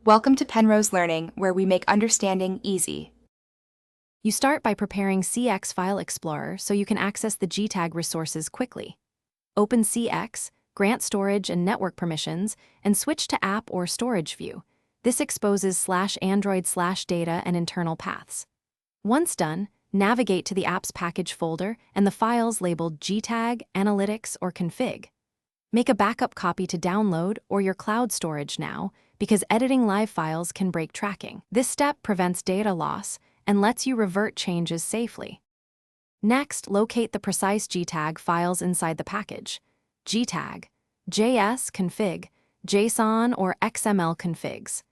Welcome to Penrose Learning, where we make understanding easy. You start by preparing CX File Explorer so you can access the Gtag resources quickly. Open CX, grant storage and network permissions, and switch to App or Storage View. This exposes /Android/data and internal paths. Once done, navigate to the Apps Package folder and the files labeled Gtag, Analytics, or Config. Make a backup copy to download or your cloud storage now, because editing live files can break tracking. This step prevents data loss and lets you revert changes safely. Next, locate the precise Gtag files inside the package. Gtag, JS config, JSON or XML configs.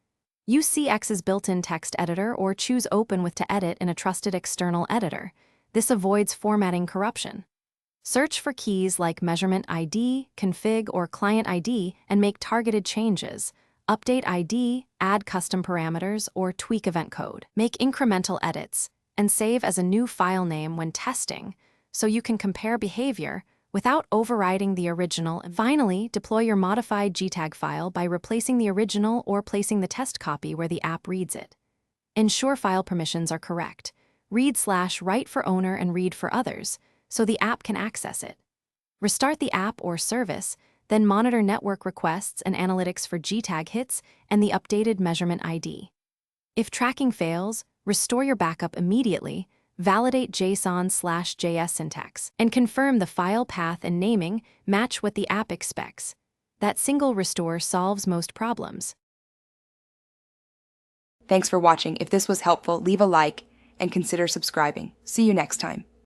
Use CX's built-in text editor or choose Open with to edit in a trusted external editor. This avoids formatting corruption. Search for keys like measurement ID, config, or client ID and make targeted changes. Update ID, add custom parameters, or tweak event code. Make incremental edits and save as a new file name when testing so you can compare behavior without overriding the original. And finally, deploy your modified Gtag file by replacing the original or placing the test copy where the app reads it. Ensure file permissions are correct. Read/write for owner and read for others, so the app can access it. Restart the app or service, then monitor network requests and analytics for Gtag hits and the updated measurement ID. If tracking fails, restore your backup immediately, validate JSON/JS syntax, and confirm the file path and naming match what the app expects. That single restore solves most problems. Thanks for watching. If this was helpful, leave a like and consider subscribing. See you next time.